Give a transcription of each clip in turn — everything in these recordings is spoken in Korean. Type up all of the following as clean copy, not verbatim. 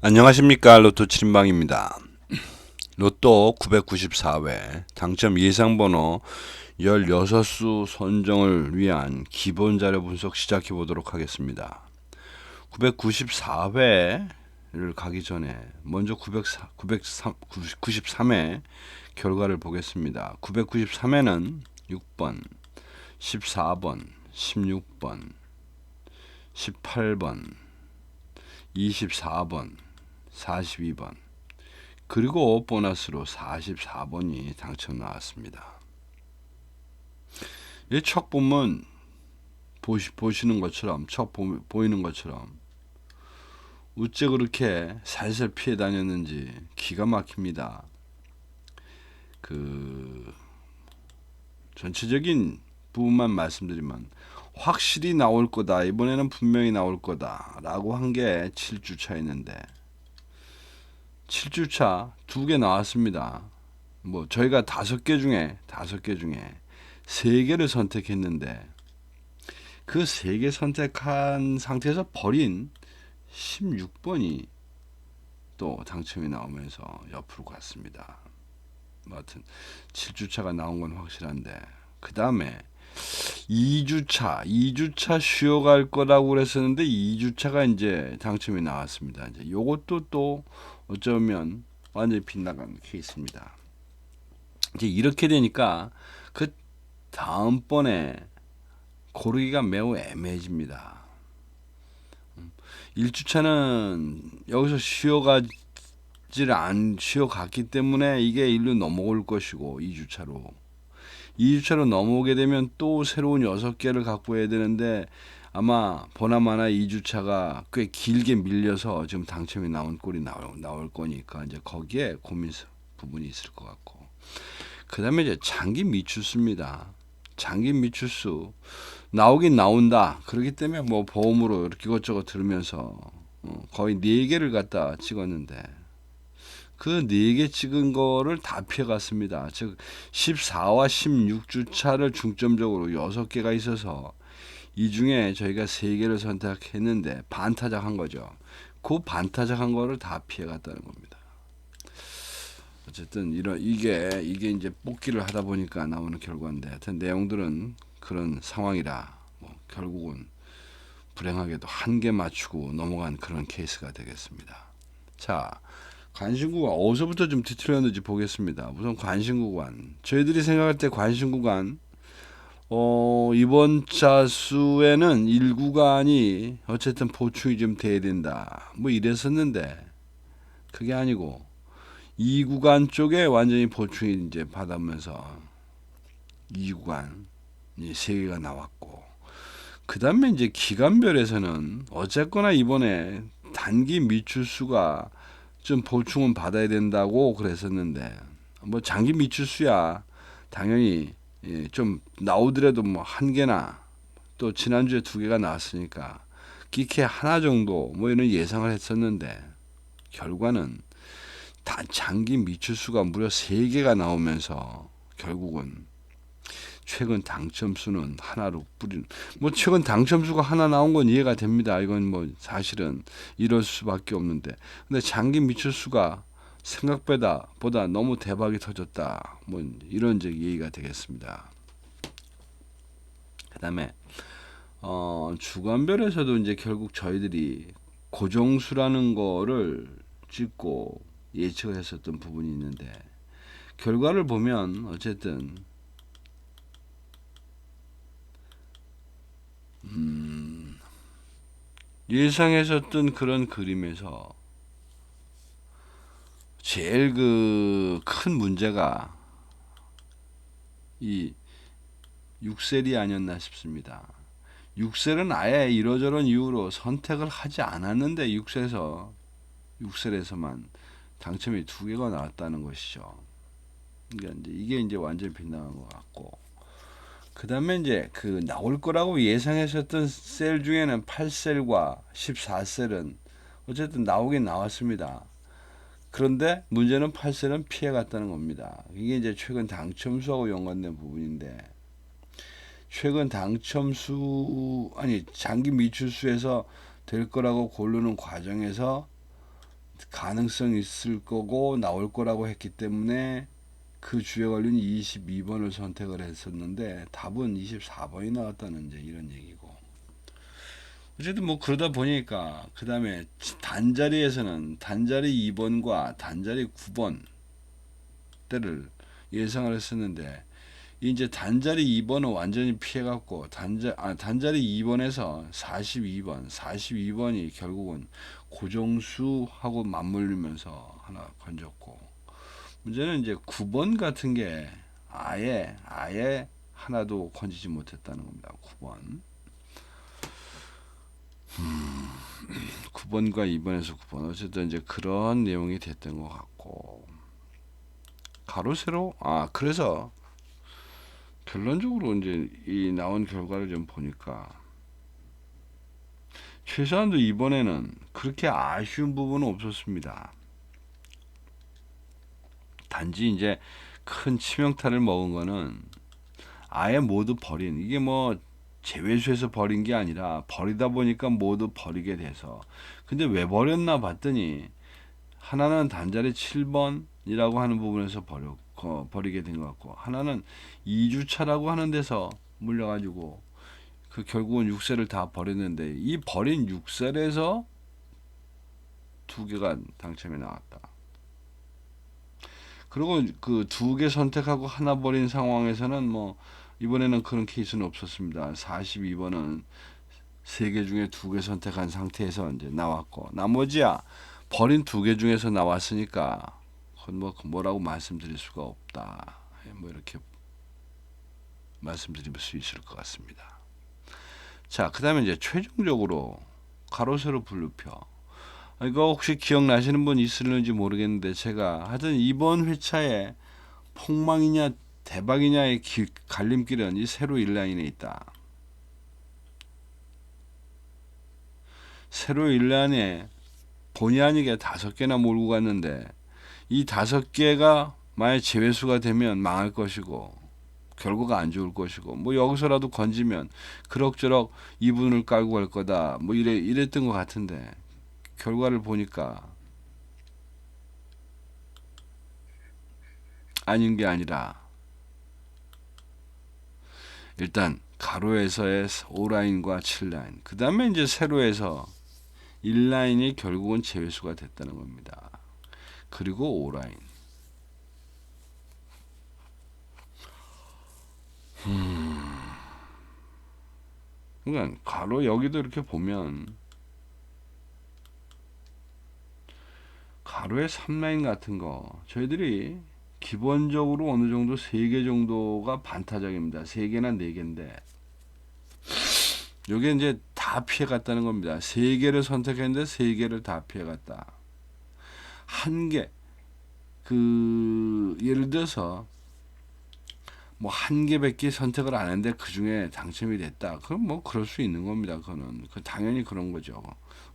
안녕하십니까. 로또 7인방입니다. 로또 994회 당첨 예상번호 16수 선정을 위한 기본 자료 분석 시작해 보도록 하겠습니다. 994회를 가기 전에 먼저 993회 결과를 보겠습니다. 993회는 6번, 14번, 16번, 18번, 24번, 42번, 그리고 보너스로 44번이 당첨 나왔습니다. 이 척 보면 보시는 것처럼 보이는 것처럼 어째 그렇게 살살 피해 다녔는지 기가 막힙니다. 그 전체적인 부분만 말씀드리면 확실히 나올 거다, 이번에는 분명히 나올 거다 라고 한 게 7주차였는데 7주차 2개 나왔습니다. 뭐 저희가 5개 중에 3개를 선택했는데 그 3개 선택한 상태에서 버린 16번이 또 당첨이 나오면서 옆으로 갔습니다. 뭐 하여튼 7주차가 나온 건 확실한데, 그 다음에 2주차 쉬어갈 거라고 그랬었는데 2주차가 이제 당첨이 나왔습니다. 이제 요것도 또 어쩌면 완전히 빗나간 케이스입니다. 이제 이렇게 되니까 그 다음번에 고르기가 매우 애매해집니다. 1주차는 여기서 쉬어갔기 때문에 이게 일로 넘어올 것이고, 2주차로 넘어오게 되면 또 새로운 6개를 갖고 해야 되는데 아마 보나마나 2주차가 꽤 길게 밀려서 지금 당첨이 나온 꼴이 나올 거니까 이제 거기에 고민 부분이 있을 것 같고, 그 다음에 이제 장기 미추수입니다. 장기 미추수 나오긴 나온다. 그렇기 때문에 뭐 보험으로 이렇게 이것저것 들으면서 거의 4개를 갖다 찍었는데 그 4개 찍은 거를 다 피해갔습니다. 즉 14와 16주차를 중점적으로 6개가 있어서 이 중에 저희가 3개를 선택했는데 반타작한 거죠. 그 반타작한 거를 다 피해갔다는 겁니다. 어쨌든 이게 이제 뽑기를 하다 보니까 나오는 결과인데, 하여튼 내용들은 그런 상황이라 뭐 결국은 불행하게도 한 개 맞추고 넘어간 그런 케이스가 되겠습니다. 자, 관심구간 어디서부터 좀 뒤틀렸는지 보겠습니다. 우선 관심구간, 저희들이 생각할 때 관심구간 이번 차수에는 1구간이 어쨌든 보충이 좀 돼야 된다 뭐 이랬었는데, 그게 아니고 2구간 쪽에 완전히 보충이 이제 받으면서 2구간이 3개가 나왔고, 그 다음에 이제 기간별에서는 어쨌거나 이번에 단기 미추수가 좀 보충은 받아야 된다고 그랬었는데, 뭐 장기 미추수야 당연히 좀 나오더라도 뭐 1개나, 또 지난주에 2개가 나왔으니까 끼케 하나 정도 뭐 이런 예상을 했었는데, 결과는 장기 미추수가 무려 3개가 나오면서 결국은 최근 당첨수는 하나로 뭐 최근 당첨수가 하나 나온 건 이해가 됩니다. 이건 뭐 사실은 이럴 수밖에 없는데, 근데 장기 미추수가 생각보다 너무 대박이 터졌다, 뭐 이런 이제 얘기가 되겠습니다. 그다음에 주간별에서도 이제 결국 저희들이 고정수라는 거를 찍고 예측을 했었던 부분이 있는데, 결과를 보면 어쨌든 예상했었던 그런 그림에서 제일 그 큰 문제가 이 6셀이 아니었나 싶습니다. 6셀은 아예 이러저런 이유로 선택을 하지 않았는데 6셀에서만 당첨이 2개가 나왔다는 것이죠. 그러니까 이게 이제 완전히 빗나간 것 같고, 그 다음에 이제 그 나올 거라고 예상했었던 셀 중에는 8셀과 14셀은 어쨌든 나오긴 나왔습니다. 그런데 문제는 8셀은 피해갔다는 겁니다. 이게 이제 최근 당첨수하고 연관된 부분인데, 최근 장기 미추수에서 될 거라고 고르는 과정에서 가능성 있을 거고 나올 거라고 했기 때문에 그 주에 걸린 22번을 선택을 했었는데 답은 24번이 나왔다는 이제 이런 얘기고. 어쨌든 뭐 그러다 보니까 그 다음에 단자리에서는 단자리 2번과 단자리 9번 때를 예상을 했었는데 이제 단자리 2번은 완전히 피해갔고 단자리 2번에서 42번이 결국은 고정수하고 맞물리면서 하나 건졌고, 문제는 이제 9번 같은 게 아예 하나도 건지지 못했다는 겁니다. 9번과 2번에서 9번 어쨌든 이제 그런 내용이 됐던 것 같고, 가로 세로 그래서 결론적으로 이제 이 나온 결과를 좀 보니까 최소한도 이번에는 그렇게 아쉬운 부분은 없었습니다. 단지 이제 큰 치명타를 먹은 거는 아예 모두 버린, 이게 뭐 제외수에서 버린 게 아니라 버리다 보니까 모두 버리게 돼서, 근데 왜 버렸나 봤더니 하나는 단자리 7번이라고 하는 부분에서 버리게 된 것 같고, 하나는 2주차라고 하는 데서 물려가지고 그 결국은 6셀을 다 버렸는데, 이 버린 6셀에서 두 개가 당첨이 나왔다. 그리고 그 두 개 선택하고 하나 버린 상황에서는 뭐 이번에는 그런 케이스는 없었습니다. 42번은 세 개 중에 두 개 선택한 상태에서 이제 나왔고, 나머지야 버린 두 개 중에서 나왔으니까 그건 뭐라고 말씀드릴 수가 없다. 뭐 이렇게 말씀드릴 수 있을 것 같습니다. 자, 그 다음에 이제 최종적으로 가로 세로 분류표. 이거 혹시 기억나시는 분 있을는지 모르겠는데, 제가 하여튼 이번 회차에 폭망이냐 대박이냐의 갈림길은 이 세로 1라인에 있다. 세로 1라인에 본의 아니게 5개나 몰고 갔는데, 이 5개가 만약 제외수가 되면 망할 것이고 결과가 안 좋을 것이고, 뭐 여기서라도 건지면 그럭저럭 이분을 깔고 갈 거다, 뭐 이랬던 것 같은데, 결과를 보니까 아닌 게 아니라, 일단 가로에서의 5라인과 7라인, 그 다음에 이제 세로에서 1라인이 결국은 제외수가 됐다는 겁니다. 그리고 5라인. 그러니까 가로 여기도 이렇게 보면 가로의 3라인 같은 거 저희들이 기본적으로 어느 정도 3개 정도가 반타작입니다. 3개나 4개인데 요게 이제 다 피해갔다는 겁니다. 3개를 선택했는데 3개를 다 피해갔다. 한 개, 예를 들어서 뭐 한 개밖에 선택을 안 했는데 그 중에 당첨이 됐다. 그럼 뭐 그럴 수 있는 겁니다. 그거는 당연히 그런 거죠.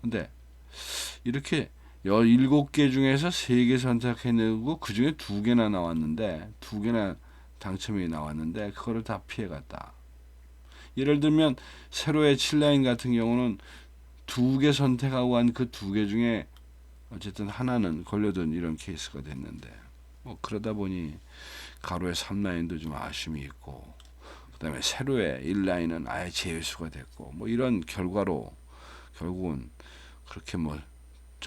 근데 이렇게 17개 중에서 3개 선택해내고 그 중에 2개나 나왔는데, 2개나 당첨이 나왔는데 그거를 다 피해갔다. 예를 들면 세로의 7라인 같은 경우는 2개 선택하고 한 그 2개 중에 어쨌든 하나는 걸려든 이런 케이스가 됐는데, 뭐 그러다 보니 가로의 3라인도 좀 아쉬움이 있고, 그 다음에 세로의 1라인은 아예 제외수가 됐고, 뭐 이런 결과로 결국은 그렇게 뭐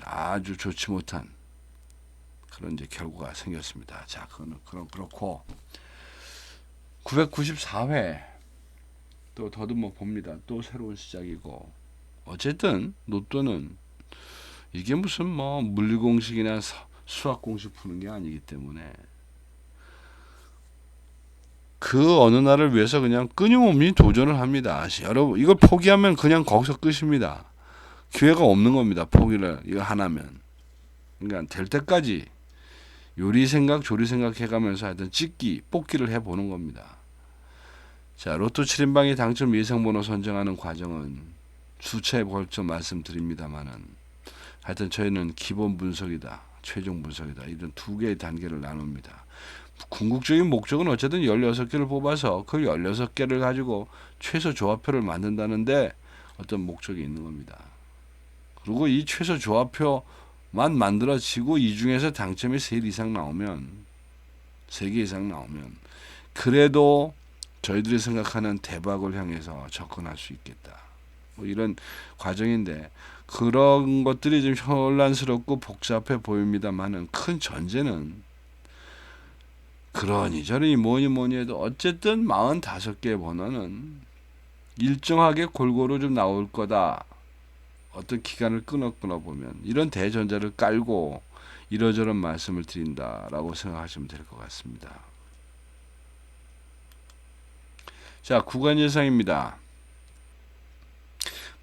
아주 좋지 못한 그런 이제 결과가 생겼습니다. 자, 그건 그렇고 994회 또 더듬어 봅니다. 또 새로운 시작이고, 어쨌든 로또는 이게 무슨 뭐 물리공식이나 수학 공식 푸는 게 아니기 때문에 그 어느 날을 위해서 그냥 끊임없이 도전을 합니다. 여러분, 이걸 포기하면 그냥 거기서 끝입니다. 기회가 없는 겁니다. 포기를 이거 하나면. 그러니까 될 때까지 요리 생각 조리 생각 해가면서 하여튼 뽑기를 해보는 겁니다. 자, 로또 7인방의 당첨 예상번호 선정하는 과정은 수차에 걸쳐 말씀드립니다만은, 하여튼 저희는 기본 분석이다, 최종 분석이다, 이런 2개의 단계를 나눕니다. 궁극적인 목적은 어쨌든 16개를 뽑아서 그 16개를 가지고 최소 조합표를 만든다는데 어떤 목적이 있는 겁니다. 그리고 이 최소 조합표 만들어지고 이 중에서 당첨이 3개 이상 나오면 3개 이상 나오면 그래도 저희들이 생각하는 대박을 향해서 접근할 수 있겠다. 뭐 이런 과정인데 그런 것들이 좀 혼란스럽고 복잡해 보입니다만은 큰 전제는 그러니 저러니 뭐니 해도 어쨌든 45개의 번호는 일정하게 골고루 좀 나올 거다. 어떤 기간을 끊어 보면 이런 대전제를 깔고 이러저런 말씀을 드린다라고 생각하시면 될 것 같습니다. 자, 구간 예상입니다.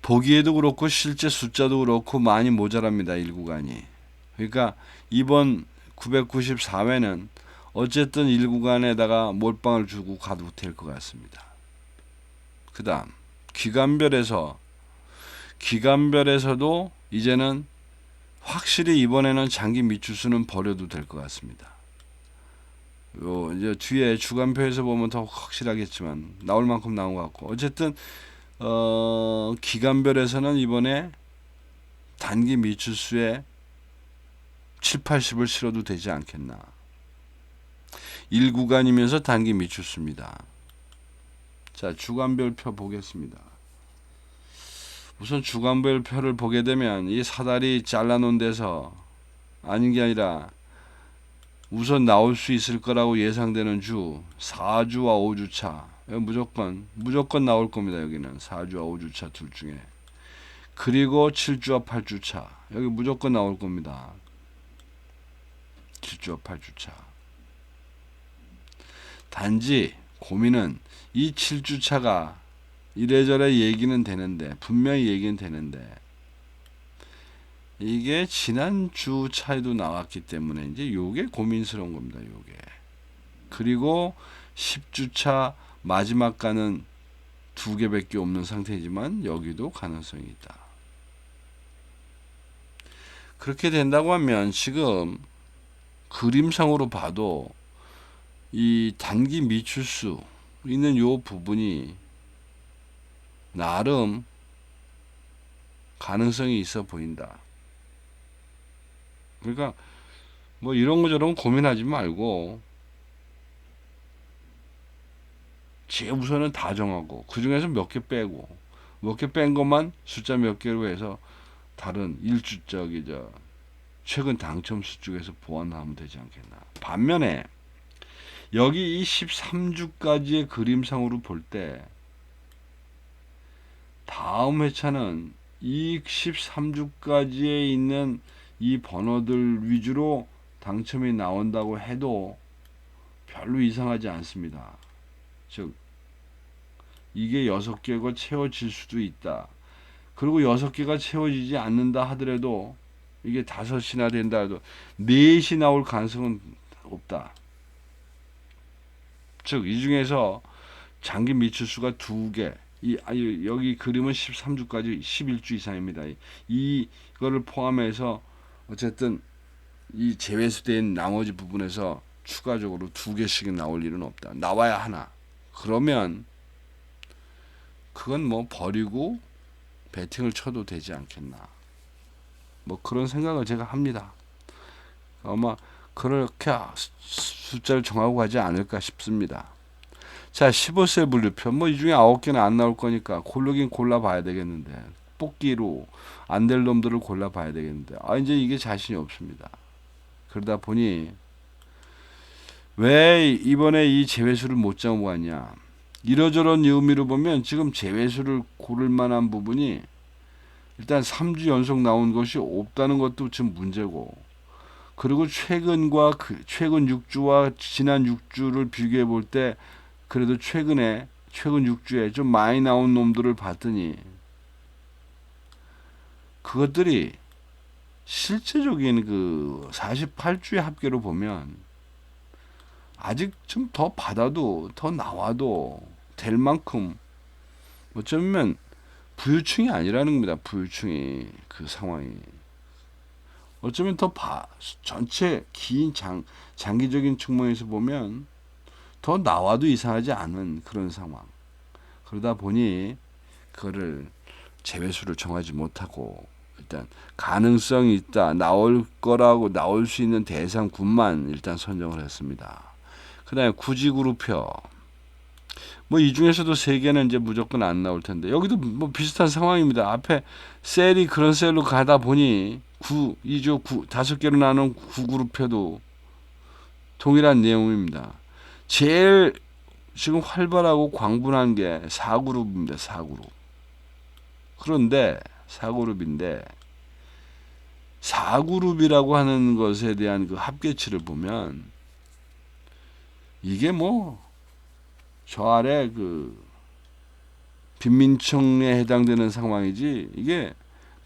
보기에도 그렇고 실제 숫자도 그렇고 많이 모자랍니다. 1구간이. 그러니까 이번 994회는 어쨌든 1구간에다가 몰빵을 주고 가도 될 것 같습니다. 그 다음 기간별에서도 이제는 확실히 이번에는 장기 미추수는 버려도 될 것 같습니다. 요 이제 뒤에 주간표에서 보면 더 확실하겠지만 나올 만큼 나온 것 같고 어쨌든 기간별에서는 이번에 단기 미추수에 7, 80을 실어도 되지 않겠나. 1구간이면서 단기 미추수입니다. 자, 주간별 표 보겠습니다. 우선 주간별 표를 보게 되면 이 사다리 잘라놓은 데서 아닌 게 아니라 우선 나올 수 있을 거라고 예상되는 주 4주와 5주차 무조건 나올 겁니다. 여기는 4주와 5주차 둘 중에 그리고 7주와 8주차 여기 무조건 나올 겁니다. 7주와 8주차 단지 고민은 이 7주차가 이래저래 얘기는 되는데 분명히 얘기는 되는데 이게 지난주 차에도 나왔기 때문에 이제 요게 고민스러운 겁니다. 요게 그리고 10주차 마지막 가는 2개밖에 없는 상태이지만 여기도 가능성이 있다. 그렇게 된다고 하면 지금 그림상으로 봐도 이 단기 미출수 있는 요 부분이 나름 가능성이 있어 보인다. 그러니까 뭐 이런 거 저런 고민하지 말고 제일 우선은 다 정하고 그 중에서 몇 개 빼고 몇 개 뺀 것만 숫자 몇 개로 해서 다른 일주 최근 당첨 수 쪽에서 보완하면 되지 않겠나. 반면에 여기 이 13주까지의 그림상으로 볼 때 다음 회차는 이 13주까지에 있는 이 번호들 위주로 당첨이 나온다고 해도 별로 이상하지 않습니다. 즉 이게 6개가 채워질 수도 있다. 그리고 6개가 채워지지 않는다 하더라도 이게 5이나 된다 해도 4이 나올 가능성은 없다. 즉 이 중에서 장기 미출수가 2개 여기 그림은 13주까지 11주 이상입니다. 이거를 포함해서 어쨌든 이 제외수된 나머지 부분에서 추가적으로 2개씩은 나올 일은 없다. 나와야 하나. 그러면 그건 뭐 버리고 배팅을 쳐도 되지 않겠나. 뭐 그런 생각을 제가 합니다. 아마 그렇게 숫자를 정하고 가지 않을까 싶습니다. 자, 15세 분류표. 뭐 이 중에 9개는 안 나올 거니까 고르긴 골라봐야 되겠는데 뽑기로 안 될 놈들을 골라봐야 되겠는데 이제 이게 자신이 없습니다. 그러다 보니 왜 이번에 이 제외수를 못 잡아왔냐. 이러저런 의미로 보면 지금 제외수를 고를 만한 부분이 일단 3주 연속 나온 것이 없다는 것도 지금 문제고 그리고 최근 6주와 지난 6주를 비교해 볼 때 그래도 최근 6주에 좀 많이 나온 놈들을 봤더니 그것들이 실제적인 그 48주의 합계로 보면 아직 좀 더 받아도 더 나와도 될 만큼 어쩌면 부유층이 아니라는 겁니다. 부유층이 그 상황이 어쩌면 더 전체 긴 장기적인 측면에서 보면 더 나와도 이상하지 않은 그런 상황. 그러다 보니 그거를 제외수를 정하지 못하고 일단 가능성이 있다. 나올 거라고 나올 수 있는 대상 군만 일단 선정을 했습니다. 그다음에 구지그룹표. 뭐 이 중에서도 세 개는 이제 무조건 안 나올 텐데 여기도 뭐 비슷한 상황입니다. 앞에 셀이 그런 셀로 가다 보니 2조 5개로 나눈 9그룹표도 동일한 내용입니다. 제일 지금 활발하고 광분한 게 4그룹입니다. 4그룹. 그런데 4그룹인데 4그룹이라고 하는 것에 대한 그 합계치를 보면 이게 뭐 저 아래 그 빈민층에 해당되는 상황이지 이게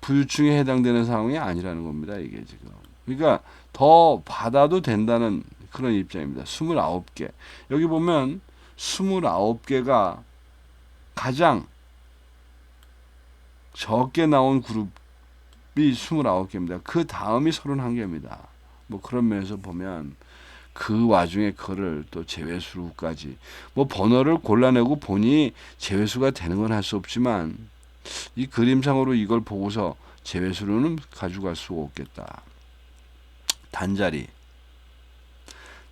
부유층에 해당되는 상황이 아니라는 겁니다. 이게 지금. 그러니까 더 받아도 된다는 그런 입장입니다. 29개. 여기 보면 29개가 가장 적게 나온 그룹이 29개입니다. 그 다음이 31개입니다. 뭐 그런 면에서 보면 그 와중에 그거를 또 제외수까지 뭐 번호를 골라내고 보니 제외수가 되는 건 할 수 없지만 이 그림상으로 이걸 보고서 제외수로는 가져갈 수가 없겠다.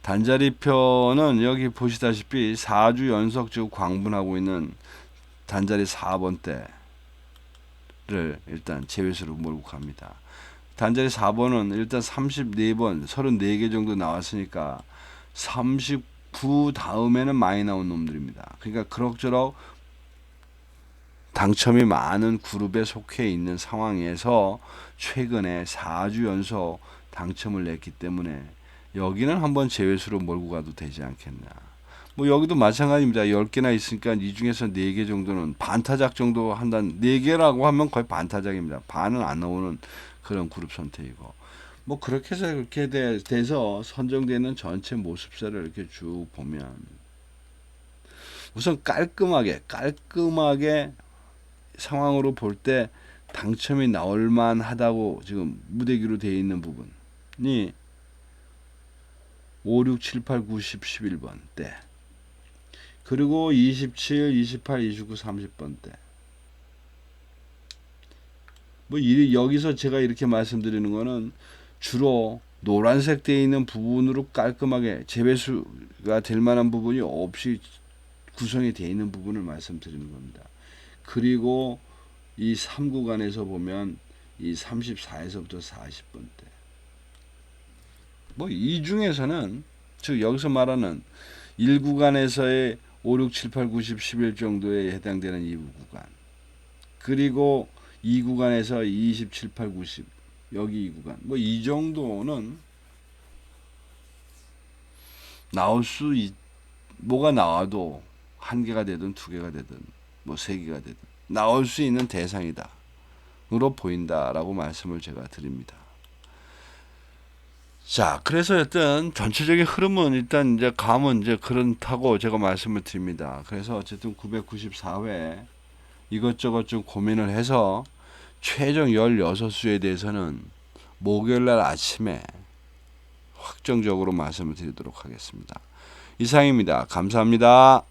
단자리표는 여기 보시다시피 4주 연속 지금 광분하고 있는 단자리 4번대를 일단 제외수로 몰고 갑니다. 단자리 4번은 일단 34번, 34개 정도 나왔으니까 39 다음에는 많이 나온 놈들입니다. 그러니까 그럭저럭 당첨이 많은 그룹에 속해 있는 상황에서 최근에 4주 연속 당첨을 냈기 때문에 여기는 한번 제외수로 몰고 가도 되지 않겠나. 뭐 여기도 마찬가지입니다. 10개나 있으니까 이 중에서 4개 정도는 반타작 정도 한다는 4개라고 하면 거의 반타작입니다. 반은 안 나오는 그런 그룹 선택이고 뭐 그렇게 해서 그렇게 돼서 선정되는 전체 모습사를 이렇게 쭉 보면 우선 깔끔하게 상황으로 볼 때 당첨이 나올 만하다고 지금 무대기로 되어 있는 부분이 5, 6, 7, 8, 9, 10, 11번대 그리고 27, 28, 29, 30번대 뭐 여기서 제가 이렇게 말씀드리는 거는 주로 노란색 되어 있는 부분으로 깔끔하게 제외수가 될 만한 부분이 없이 구성이 되어 있는 부분을 말씀드리는 겁니다. 그리고 이 3구간에서 보면 이 34에서부터 40번대 뭐 이 중에서는 즉 여기서 말하는 1구간에서의 5, 6, 7, 8, 9, 10, 11 정도에 해당되는 2구간 그리고 2구간에서 27, 8, 90 여기 2구간 뭐 이 정도는 나올 수 뭐가 나와도 1개가 되든 2개가 되든 뭐 3개가 되든 나올 수 있는 대상이다 으로 보인다라고 말씀을 제가 드립니다. 자, 그래서 어떤 전체적인 흐름은 일단 이제 감은 이제 그렇다고 제가 말씀을 드립니다. 그래서 어쨌든 994회 이것저것 좀 고민을 해서 최종 16수에 대해서는 목요일날 아침에 확정적으로 말씀을 드리도록 하겠습니다. 이상입니다. 감사합니다.